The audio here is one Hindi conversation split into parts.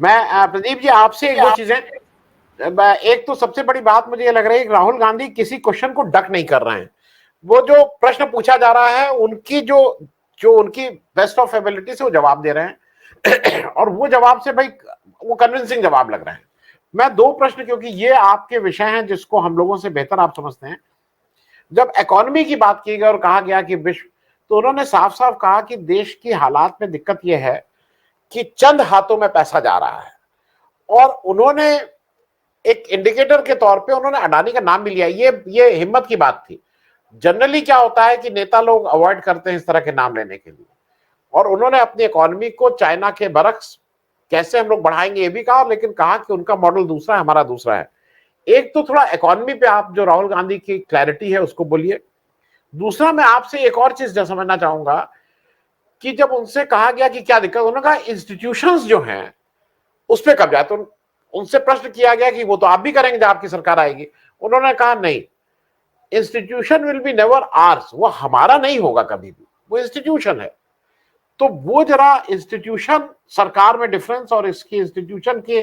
मैं प्रदीप जी आपसे एक दो चीजें, एक तो सबसे बड़ी बात मुझे ये लग रही है कि राहुल गांधी किसी क्वेश्चन को डक नहीं कर रहे हैं। वो जो प्रश्न पूछा जा रहा है उनकी जो जो उनकी बेस्ट ऑफ एबिलिटी से वो जवाब दे रहे हैं और वो जवाब से भाई वो कन्विंसिंग जवाब लग रहे हैं। मैं दो प्रश्न, क्योंकि ये आपके विषय हैं जिसको हम लोगों से बेहतर आप समझते हैं। जब इकोनॉमी की बात की गई और कहा गया कि विश्व, तो उन्होंने साफ साफ कहा कि देश की हालात में दिक्कत यह है कि चंद हाथों में पैसा जा रहा है। और उन्होंने एक इंडिकेटर के तौर पे उन्होंने अडानी का नाम भी लिया। ये हिम्मत की बात थी। जनरली क्या होता है कि नेता लोग अवॉइड करते हैं इस तरह के नाम लेने के लिए। और उन्होंने अपनी इकोनॉमी को चाइना के बरक्स कैसे हम लोग बढ़ाएंगे ये भी कहा, लेकिन कहा कि उनका मॉडल दूसरा है, हमारा दूसरा है। एक तो थोड़ा इकोनॉमी पे आप जो राहुल गांधी की क्लैरिटी है उसको बोलिए। दूसरा मैं आपसे एक और चीज समझना चाहूंगा कि जब उनसे कहा गया कि क्या दिक्कत, उन्होंने कहा इंस्टीट्यूशंस जो हैं उस पर कब्जा। तो उनसे प्रश्न किया गया कि वो तो आप भी करेंगे जब आपकी सरकार आएगी। उन्होंने कहा नहीं, institution will be never ours, वो हमारा नहीं होगा कभी भी, वो इंस्टीट्यूशन है। तो वो जरा इंस्टीट्यूशन सरकार में डिफरेंस और इसकी इंस्टीट्यूशन के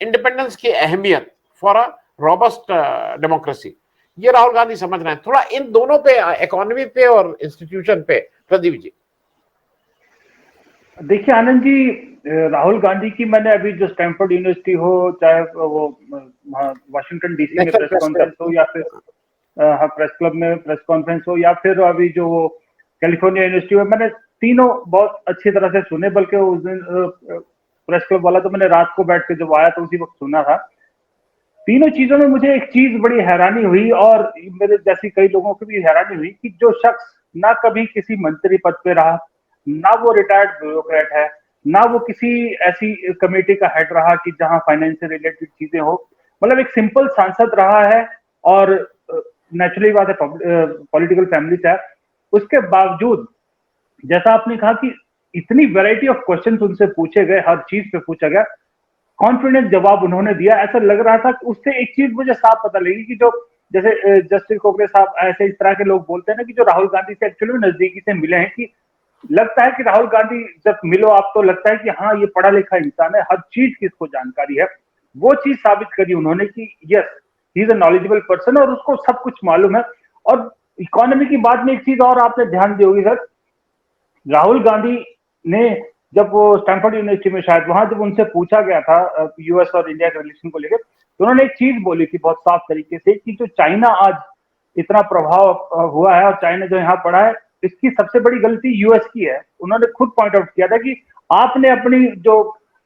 इंडिपेंडेंस की अहमियत फॉर अ रॉबस्ट डेमोक्रेसी, ये राहुल गांधी समझ रहे हैं। थोड़ा इन दोनों पे, इकोनॉमी पे और इंस्टीट्यूशन पे, प्रदीप जी। देखिए आनंद जी, राहुल गांधी की मैंने अभी जो स्टैनफोर्ड यूनिवर्सिटी हो, चाहे वो वाशिंगटन डीसी में प्रेस कॉन्फ्रेंस हो, या फिर प्रेस क्लब में प्रेस कॉन्फ्रेंस हो, या फिर अभी जो वो कैलिफोर्निया यूनिवर्सिटी में, मैंने तीनों बहुत अच्छी तरह से सुने। बल्कि उस दिन प्रेस क्लब वाला तो मैंने रात को बैठ के जब आया तो उसी वक्त सुना था। तीनों चीजों में मुझे एक चीज बड़ी हैरानी हुई, और मेरे जैसी कई लोगों को भी हैरानी हुई, कि जो शख्स ना कभी किसी मंत्री पद पे रहा, ना वो रिटायर्ड ब्यूरोक्रेट है, ना वो किसी ऐसी कमेटी का हेड रहा कि जहां फाइनेंस से रिलेटेड चीजें हो, मतलब एक सिंपल सांसद रहा है, और नेचुरली बात है पॉलिटिकल फैमिली से है। उसके बावजूद जैसा आपने कहा कि इतनी वैरायटी ऑफ क्वेश्चंस उनसे पूछे गए, हर चीज पे पूछा गया, कॉन्फिडेंस जवाब उन्होंने दिया। ऐसा लग रहा था कि उससे एक चीज मुझे साफ पता लगी कि जो जैसे जस्टिस कोकरे साहब, ऐसे इस तरह के लोग बोलते हैं ना कि जो राहुल गांधी से एक्चुअली नजदीकी से मिले हैं, कि लगता है कि राहुल गांधी जब मिलो आप तो लगता है कि हाँ ये पढ़ा लिखा इंसान है, हर चीज की इसको जानकारी है। वो चीज साबित करी उन्होंने कि yes he is a knowledgeable person और उसको सब कुछ मालूम है। और इकोनॉमी की बात में एक चीज और आपने ध्यान दी होगी सर, राहुल गांधी ने जब वो स्टैनफोर्ड यूनिवर्सिटी में, शायद वहां जब उनसे पूछा गया था यूएस और इंडिया के रिलेशन को लेकर, तो उन्होंने एक चीज बोली थी बहुत साफ तरीके से कि जो चाइना आज इतना प्रभाव हुआ है और चाइना जो यहाँ पड़ा है, इसकी सबसे बड़ी गलती यूएस की है। उन्होंने खुद पॉइंट आउट किया था कि आपने अपनी जो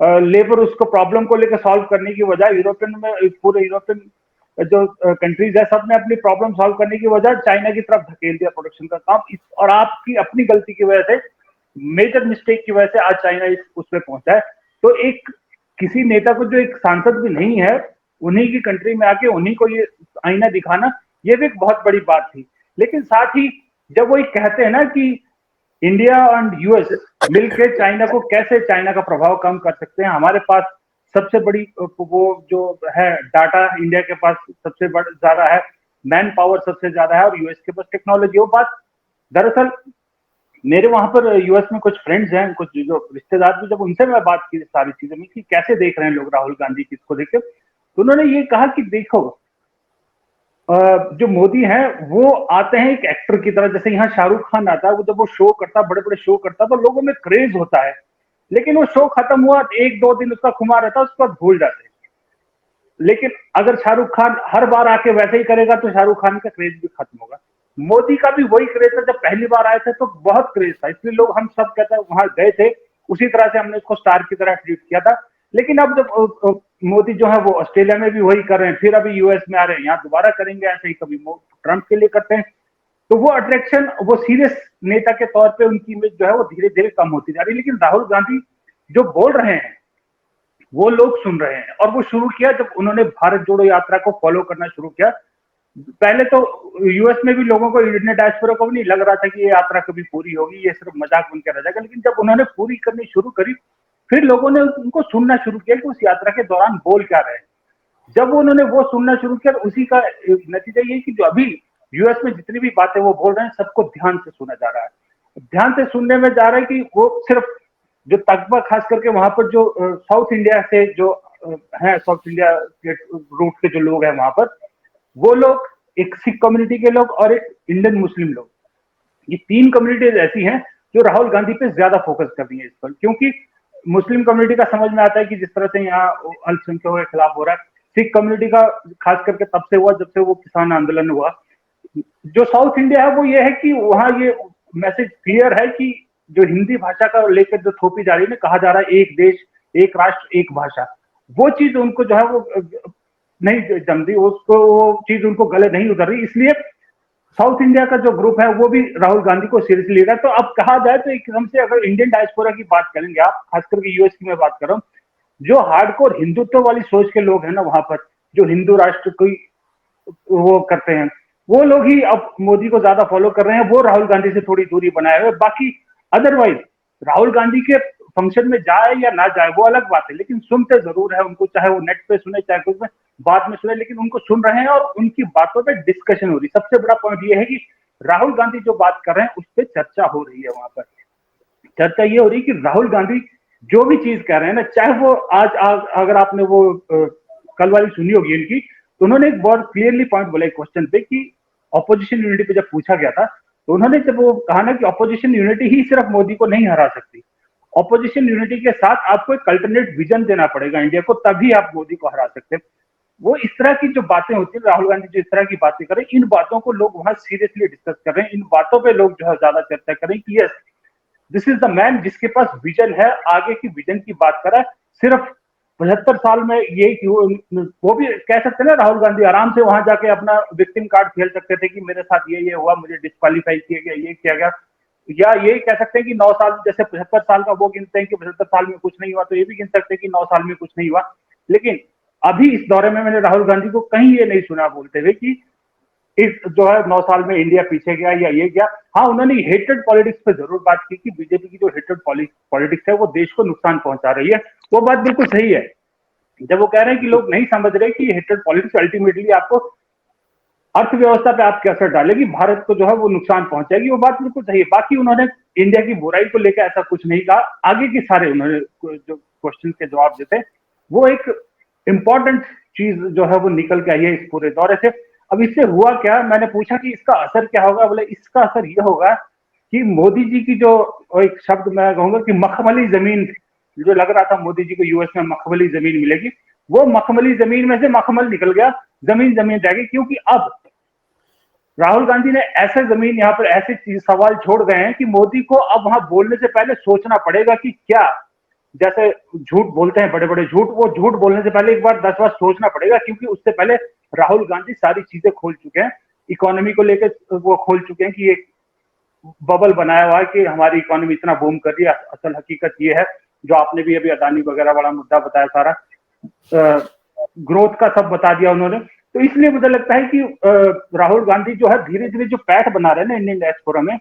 लेबर उसको प्रॉब्लम को लेकर सॉल्व करने की बजाय, यूरोपियन में पूरे यूरोपियन जो कंट्रीज है सब ने अपनी प्रॉब्लम सॉल्व करने की वजह चाइना की तरफ धकेल दिया प्रोडक्शन का काम। और आपकी अपनी गलती की वजह से, मेजर मिस्टेक की वजह से आज चाइना उस पर पहुंचा है। तो एक किसी नेता को जो एक सांसद भी नहीं है, उन्हीं की कंट्री में आके उन्हीं को ये आईना दिखाना, ये भी एक बहुत बड़ी बात थी। लेकिन साथ ही जब वो कहते हैं ना कि इंडिया एंड यूएस मिलकर चाइना को कैसे, चाइना का प्रभाव कम कर सकते हैं, हमारे पास सबसे बड़ी वो जो है डाटा इंडिया के पास सबसे ज्यादा है, मैन पावर सबसे ज्यादा है, और यूएस के पास टेक्नोलॉजी। वो बात दरअसल मेरे वहां पर यूएस में कुछ फ्रेंड्स हैं, कुछ जो रिश्तेदार भी, जब उनसे मैं बात की सारी चीजों में कि कैसे देख रहे हैं लोग राहुल गांधी की इसको देख के, तो उन्होंने ये कहा कि देखो जो मोदी है वो आते हैं एक एक्टर की तरह। जैसे यहाँ शाहरुख खान आता है, वो जब वो शो करता, बड़े बड़े शो करता, तो लोगों में क्रेज होता है, लेकिन वो शो खत्म हुआ एक दो दिन उसका खुमार रहता है, उसके बाद भूल जाते हैं। लेकिन अगर शाहरुख खान हर बार आके वैसे ही करेगा तो शाहरुख खान का क्रेज भी खत्म होगा। मोदी का भी वही क्रेज था, जब पहली बार आए थे तो बहुत क्रेज था, इसलिए लोग, हम सब कहते हैं वहां गए थे, उसी तरह से हमने उसको स्टार की तरह ट्रीट किया था। लेकिन अब जब मोदी जो है वो ऑस्ट्रेलिया में भी वही कर रहे हैं, फिर अभी यूएस में आ रहे हैं, यहाँ दोबारा करेंगे ऐसे ही, कभी ट्रंप के लिए करते हैं, तो वो अट्रैक्शन, वो सीरियस नेता के तौर पे उनकी इमेज जो है वो धीरे धीरे कम होती जा रही है। लेकिन राहुल गांधी जो बोल रहे हैं वो लोग सुन रहे हैं, और वो शुरू किया जब उन्होंने भारत जोड़ो यात्रा को फॉलो करना शुरू किया। पहले तो यूएस में भी लोगों को, इंडियन डायस्पोरा को भी नहीं लग रहा था कि ये यात्रा कभी पूरी होगी, ये सिर्फ मजाक बन के रह जाएगा। लेकिन जब उन्होंने पूरी करनी शुरू करी, फिर लोगों ने उनको सुनना शुरू किया कि उस यात्रा के दौरान बोल क्या रहे। जब उन्होंने वो सुनना शुरू किया, उसी का नतीजा ये कि जो अभी यूएस में जितनी भी बातें वो बोल रहे हैं, सबको ध्यान से सुना जा रहा है। ध्यान से सुनने में जा रहा है कि वो सिर्फ जो तकबा खास करके वहां पर जो साउथ इंडिया से जो है, साउथ इंडिया के रूट के जो लोग हैं वहां पर, वो लोग, एक सिख कम्युनिटी के लोग और एक इंडियन मुस्लिम लोग, ये तीन कम्युनिटीज ऐसी हैं जो राहुल गांधी पे ज्यादा फोकस कर रही है इस पर। क्योंकि मुस्लिम कम्युनिटी का समझ में आता है कि जिस तरह से यहाँ अल्पसंख्यकों के खिलाफ हो रहा है, सिख कम्युनिटी का खास करके तब से हुआ जब से वो किसान आंदोलन हुआ। जो साउथ इंडिया है वो ये है कि वहां ये मैसेज क्लियर है कि जो हिंदी भाषा का लेकर जो थोपी जा रही है ना, कहा जा रहा है एक देश एक राष्ट्र एक भाषा, वो चीज उनको जो है वो नहीं जमती, उसको वो चीज उनको गले नहीं उतर रही। इसलिए साउथ इंडिया का जो ग्रुप है वो भी राहुल गांधी को सीरियसली ले रहा है। तो अब कहा जाए तो एकदम से अगर इंडियन डायस्पोरा की बात करेंगे आप, खास करके यूएस की मैं बात कर रहा हूँ, जो हार्डकोर हिंदुत्व वाली सोच के लोग हैं ना वहां पर, जो हिंदू राष्ट्र की वो करते हैं, वो लोग ही अब मोदी को ज्यादा फॉलो कर रहे हैं, वो राहुल गांधी से थोड़ी दूरी बनाए हुए। बाकी अदरवाइज राहुल गांधी के फंक्शन में जाए या ना जाए वो अलग बात है, लेकिन सुनते जरूर है उनको, चाहे वो नेट पे सुने चाहे कुछ में बाद में सुने, लेकिन उनको सुन रहे हैं और उनकी बातों पे डिस्कशन हो रही। सबसे बड़ा पॉइंट ये है कि राहुल गांधी जो बात कर रहे हैं उस पर चर्चा हो रही है। वहां पर चर्चा ये हो रही है कि राहुल गांधी जो भी चीज कह रहे हैं ना, चाहे वो आज अगर आपने वो कल वाली सुनी होगी इनकी, तो उन्होंने एक बहुत क्लियरली पॉइंट बोला क्वेश्चन पे कि ऑपोजिशन यूनिटी पे जब पूछा गया था, तो उन्होंने जब वो कहा ना कि ऑपोजिशन यूनिटी ही सिर्फ मोदी को नहीं हरा सकती, ऑपोजिशन यूनिटी के साथ आपको एक अल्टरनेट विजन देना पड़ेगा इंडिया को, तभी आप मोदी को हरा सकते हैं। वो इस तरह की जो बातें होती है, राहुल गांधी जो इस तरह की बातें करें, इन बातों को लोग वहां सीरियसली डिस्कस कर रहे हैं, इन बातों पे लोग जो है ज्यादा चर्चा करें कि yes this is the man जिसके पास विजन है, आगे की विजन की बात करा। सिर्फ 75 साल में ये वो भी कह सकते हैं ना, राहुल गांधी आराम से वहां जाके अपना विक्टिम कार्ड खेल सकते थे कि मेरे साथ ये हुआ, मुझे डिस्क्वालीफाई किया गया, ये किया गया, या ये कह सकते हैं कि 9 साल, जैसे 75 साल का वो गिनते हैं कि 75 साल में कुछ नहीं हुआ, तो ये भी गिन सकते हैं कि 9 साल में कुछ नहीं हुआ। लेकिन अभी इस दौरे में मैंने राहुल गांधी को कहीं ये नहीं सुना बोलते हुए कि इस जो है 9 साल में इंडिया पीछे गया या ये गया। हाँ, उन्होंने हेटेड पॉलिटिक्स पे जरूर बात की कि बीजेपी की जो हेटेड पॉलिटिक्स है वो देश को नुकसान पहुंचा रही है। वो बात बिल्कुल सही है। जब वो कह रहे हैं कि लोग नहीं समझ रहे कि हेटेड पॉलिटिक्स अल्टीमेटली आपको अर्थव्यवस्था पे आप क्या असर डालेगी, भारत को जो है वो नुकसान पहुंचाएगी, वो बात बिल्कुल सही है। बाकी उन्होंने इंडिया की बुराई को लेकर ऐसा कुछ नहीं कहा। आगे की सारे उन्होंने जो क्वेश्चन के जवाब देते, वो एक इंपॉर्टेंट चीज जो है वो निकल के आई है इस पूरे दौरे से। अब इससे हुआ क्या, मैंने पूछा कि इसका असर क्या होगा, बोले इसका असर यह होगा कि मोदी जी की जो एक शब्द मैं कहूंगा कि मखमली जमीन, जो लग रहा था मोदी जी को यूएस में मखमली जमीन मिलेगी, वो मखमली जमीन में से मखमल निकल गया, जमीन जमीन रह गई। क्योंकि अब राहुल गांधी ने ऐसे जमीन यहाँ पर ऐसे सवाल छोड़ गए हैं कि मोदी को अब वहां बोलने से पहले सोचना पड़ेगा कि क्या, जैसे झूठ बोलते हैं बड़े बड़े झूठ, वो झूठ बोलने से पहले एक बार 10 बार सोचना पड़ेगा। क्योंकि उससे पहले राहुल गांधी सारी चीजें खोल चुके हैं, इकोनॉमी को लेकर वो खोल चुके हैं कि एक बबल बनाया हुआ है कि हमारी इकोनॉमी इतना बूम कर रही है। असल हकीकत ये है जो आपने भी अभी अदानी वगैरह वाला मुद्दा बताया, सारा ग्रोथ का सब बता दिया उन्होंने। तो इसलिए मुझे लगता है कि राहुल गांधी जो है धीरे धीरे जो पैठ बना रहे हैं ना इंडियन डायस्पोरा में,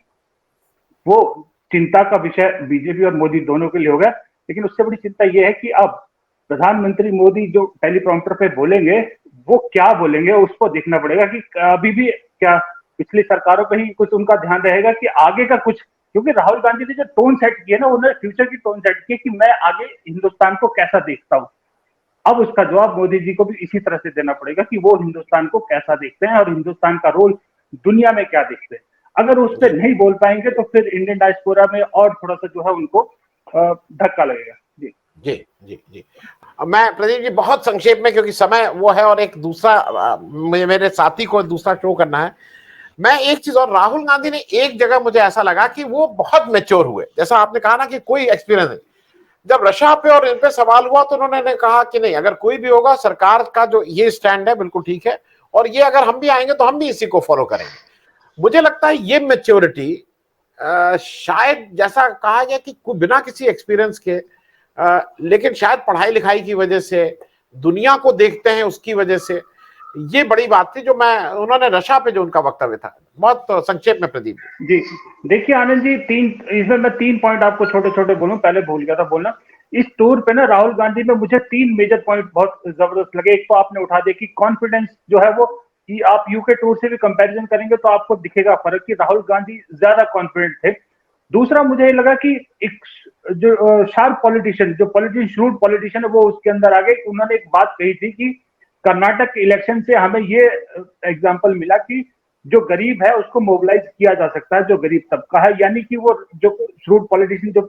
वो चिंता का विषय बीजेपी और मोदी दोनों के लिए होगा। लेकिन उससे बड़ी चिंता यह है कि अब प्रधानमंत्री मोदी जो टेलीप्रॉम्प्टर पे बोलेंगे वो क्या बोलेंगे, उसको देखना पड़ेगा कि अभी भी क्या पिछली सरकारों पे ही कुछ उनका ध्यान रहेगा कि आगे का कुछ, क्योंकि राहुल गांधी ने जो टोन सेट किया ना, उन्होंने फ्यूचर की टोन सेट की कि मैं आगे हिंदुस्तान को कैसा देखता हूं। अब उसका जवाब मोदी जी को भी इसी तरह से देना पड़ेगा कि वो हिंदुस्तान को कैसा देखते हैं और हिंदुस्तान का रोल दुनिया में क्या देखते हैं। अगर उस पर नहीं बोल पाएंगे तो फिर इंडियन डायस्पोरा में और थोड़ा सा जो है उनको धक्का लगेगा। जी जी जी जी। मैं प्रदीप जी बहुत संक्षेप में, क्योंकि समय वो है और एक दूसरा मेरे साथी को दूसरा शो करना है, मैं एक चीज और, राहुल गांधी ने एक जगह मुझे ऐसा लगा कि वो बहुत मैच्योर हुए, जैसा आपने कहा ना कि कोई एक्सपीरियंस नहीं। जब रशिया पे और इन पे सवाल हुआ तो उन्होंने कहा कि नहीं, अगर कोई भी होगा सरकार का जो ये स्टैंड है बिल्कुल ठीक है, और ये अगर हम भी आएंगे तो हम भी इसी को फॉलो करेंगे। मुझे लगता है ये मैच्योरिटी शायद जैसा कहा गया कि बिना किसी एक्सपीरियंस के, लेकिन शायद पढ़ाई लिखाई की वजह से, दुनिया को देखते हैं उसकी वजह से, ये बड़ी बात थी जो उन्होंने रशिया पे जो उनका वक्तव्य था। बहुत संक्षेप में प्रदीप जी। देखिए आनंद जी, इसमें मैं 3 पॉइंट आपको छोटे छोटे बोलूं, पहले भूल गया था बोलना। इस टूर पे ना राहुल गांधी में मुझे 3 मेजर पॉइंट बहुत जबरदस्त लगे। एक तो आपने उठा दिया कि कॉन्फिडेंस जो है वो, कि आप यूके टूर से भी कंपैरिजन करेंगे तो आपको दिखेगा फर्क कि राहुल गांधी ज्यादा कॉन्फिडेंट थे। दूसरा मुझे लगा कि एक जो शार्प पॉलिटिशियन, जो पॉलिटिशियन, श्रूड पॉलिटिशियन है, वो उसके अंदर आ गए। उन्होंने एक बात कही थी कि कर्नाटक इलेक्शन से हमें ये एग्जांपल मिला कि जो गरीब है उसको मोबिलाइज किया जा सकता है, जो गरीब तबका है, यानी कि वो जो श्रूड पॉलिटिशियन जो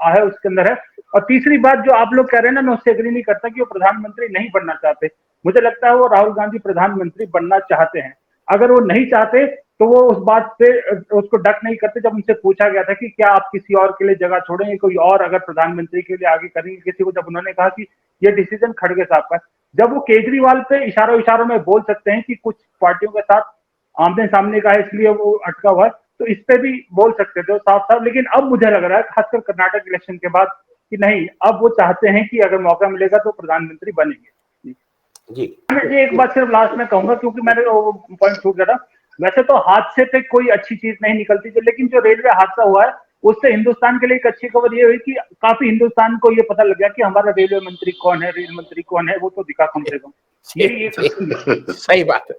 है उसके अंदर है। और तीसरी बात जो आप लोग कह रहे हैं ना, मैं उससे एग्री नहीं करता कि वो प्रधानमंत्री नहीं बनना चाहते। मुझे लगता है वो राहुल गांधी प्रधानमंत्री बनना चाहते हैं। अगर वो नहीं चाहते तो वो उस बात पे उसको डक नहीं करते। जब उनसे पूछा गया था कि क्या आप किसी और के लिए जगह छोड़ेंगे, कोई और अगर प्रधानमंत्री के लिए आगे करेंगे किसी को, जब उन्होंने कहा कि ये डिसीजन खड़गे साहब का, जब वो केजरीवाल पे इशारों इशारों में बोल सकते हैं कि कुछ पार्टियों के साथ आमने सामने का है इसलिए वो अटका हुआ है, तो इस पे भी बोल सकते थे साफ साफ। लेकिन अब मुझे लग रहा है खासकर कर्नाटक इलेक्शन के बाद कि नहीं, अब वो चाहते हैं कि अगर मौका मिलेगा तो प्रधानमंत्री बनेंगे। जी मैं एक बात सिर्फ लास्ट में कहूंगा, क्योंकि मैंने पॉइंट छूट गया था। वैसे तो हादसे पे कोई अच्छी चीज नहीं निकलती थी, लेकिन जो रेलवे हादसा हुआ है उससे हिंदुस्तान के लिए एक अच्छी खबर ये हुई कि काफी हिंदुस्तान को ये पता लग गया कि हमारा रेलवे मंत्री कौन है, रेल मंत्री कौन है, वो तो दिखा कम से कम। यही एक सही बात है।